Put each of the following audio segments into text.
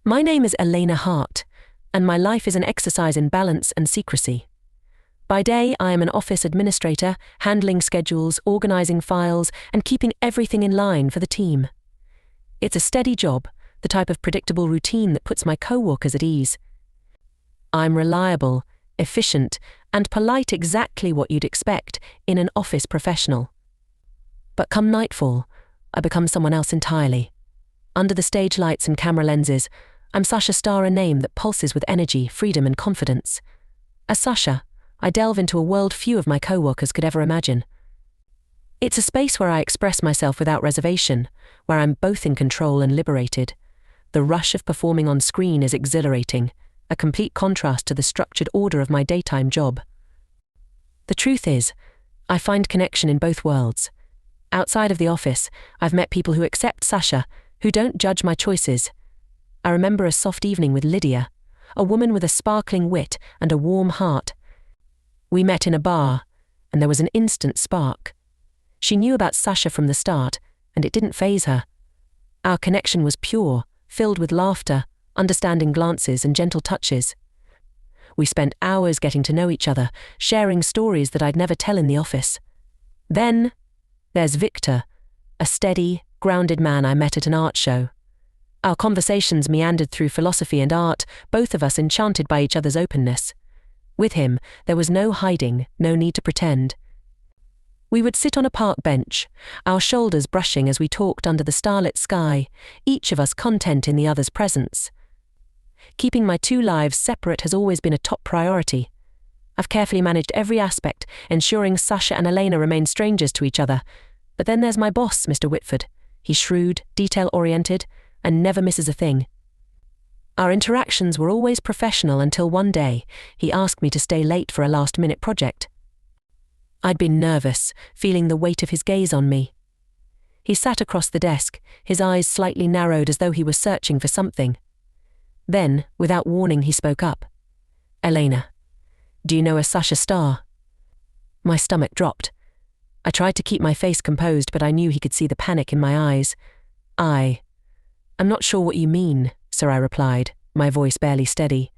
My name is Elena Hart, and my life is an exercise in balance and secrecy. By day, I am an office administrator, handling schedules, organizing files, and keeping everything in line for the team. It's a steady job, the type of predictable routine that puts my co-workers at ease. I'm reliable, efficient, and polite, exactly what you'd expect in an office professional. But come nightfall, I become someone else entirely. Under the stage lights and camera lenses, I'm Sasha Starr, a name that pulses with energy, freedom, and confidence. As Sasha, I delve into a world few of my co-workers could ever imagine. It's a space where I express myself without reservation, where I'm both in control and liberated. The rush of performing on screen is exhilarating, a complete contrast to the structured order of my daytime job. The truth is, I find connection in both worlds. Outside of the office, I've met people who accept Sasha, who don't judge my choices. I remember a soft evening with Lydia, a woman with a sparkling wit and a warm heart. We met in a bar, and there was an instant spark. She knew about Sasha from the start, and it didn't faze her. Our connection was pure, filled with laughter, understanding glances, and gentle touches. We spent hours getting to know each other, sharing stories that I'd never tell in the office. Then, there's Victor, a steady, grounded man I met at an art show. Our conversations meandered through philosophy and art, both of us enchanted by each other's openness. With him, there was no hiding, no need to pretend. We would sit on a park bench, our shoulders brushing as we talked under the starlit sky, each of us content in the other's presence. Keeping my two lives separate has always been a top priority. I've carefully managed every aspect, ensuring Sasha and Elena remain strangers to each other. But then there's my boss, Mr. Whitford. He's shrewd, detail-oriented, and never misses a thing. Our interactions were always professional until one day he asked me to stay late for a last-minute project. I'd been nervous, feeling the weight of his gaze on me. He sat across the desk, his eyes slightly narrowed as though he was searching for something. Then, without warning, he spoke up. "Elena, do you know a Sasha Starr?" My stomach dropped. I tried to keep my face composed, but I knew he could see the panic in my eyes. I'm not sure what you mean, sir," I replied, my voice barely steady.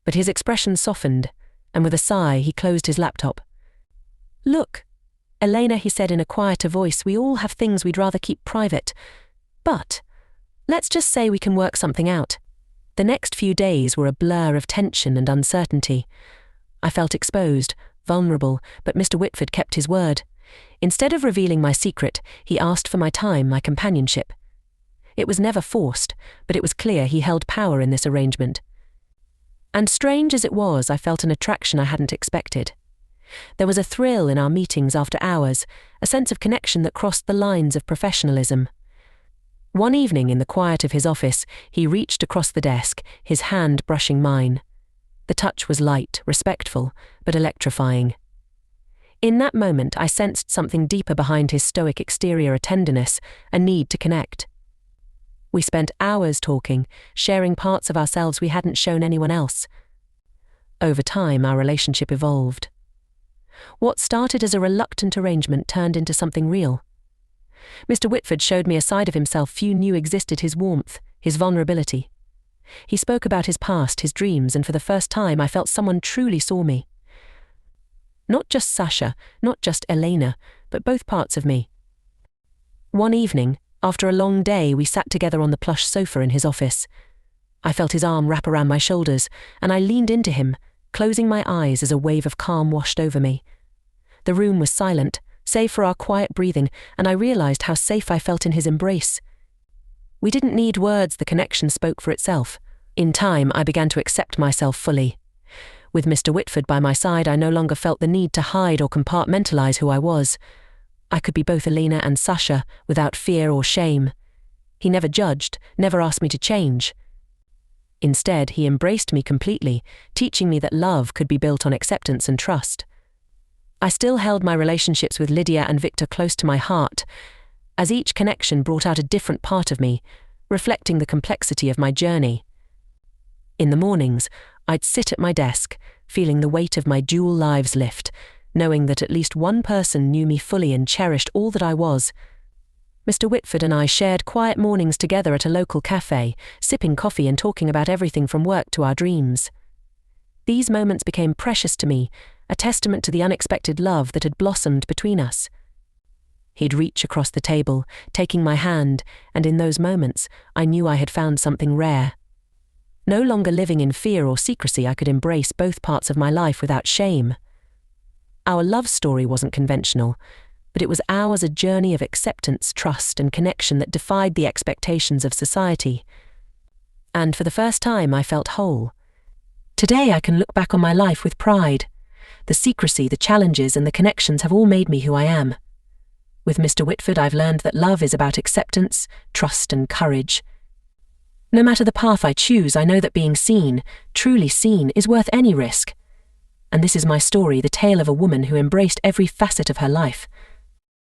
But his expression softened, and with a sigh he closed his laptop. "Look, Elena," he said in a quieter voice, "we all have things we'd rather keep private. But let's just say we can work something out." The next few days were a blur of tension and uncertainty. I felt exposed, vulnerable, but Mr. Whitford kept his word. Instead of revealing my secret, he asked for my time, my companionship. It was never forced, but it was clear he held power in this arrangement. And strange as it was, I felt an attraction I hadn't expected. There was a thrill in our meetings after hours, a sense of connection that crossed the lines of professionalism. One evening in the quiet of his office, he reached across the desk, his hand brushing mine. The touch was light, respectful, but electrifying. In that moment, I sensed something deeper behind his stoic exterior, a tenderness, a need to connect. We spent hours talking, sharing parts of ourselves we hadn't shown anyone else. Over time, our relationship evolved. What started as a reluctant arrangement turned into something real. Mr. Whitford showed me a side of himself few knew existed: his warmth, his vulnerability. He spoke about his past, his dreams, and for the first time I felt someone truly saw me. Not just Sasha, not just Elena, but both parts of me. One evening, after a long day, we sat together on the plush sofa in his office. I felt his arm wrap around my shoulders, and I leaned into him, closing my eyes as a wave of calm washed over me. The room was silent, save for our quiet breathing, and I realized how safe I felt in his embrace. We didn't need words, the connection spoke for itself. In time, I began to accept myself fully. With Mr. Whitford by my side, I no longer felt the need to hide or compartmentalize who I was. I could be both Elena and Sasha without fear or shame. He never judged, never asked me to change. Instead, he embraced me completely, teaching me that love could be built on acceptance and trust. I still held my relationships with Lydia and Victor close to my heart, as each connection brought out a different part of me, reflecting the complexity of my journey. In the mornings, I'd sit at my desk, feeling the weight of my dual lives lift, knowing that at least one person knew me fully and cherished all that I was. Mr. Whitford and I shared quiet mornings together at a local cafe, sipping coffee and talking about everything from work to our dreams. These moments became precious to me, a testament to the unexpected love that had blossomed between us. He'd reach across the table, taking my hand, and in those moments, I knew I had found something rare. No longer living in fear or secrecy, I could embrace both parts of my life without shame. Our love story wasn't conventional, but it was ours a journey of acceptance, trust, and connection that defied the expectations of society. And for the first time, I felt whole. Today, I can look back on my life with pride. The secrecy, the challenges, and the connections have all made me who I am. With Mr. Whitford, I've learned that love is about acceptance, trust, and courage. No matter the path I choose, I know that being seen, truly seen, is worth any risk. And this is my story, the tale of a woman who embraced every facet of her life,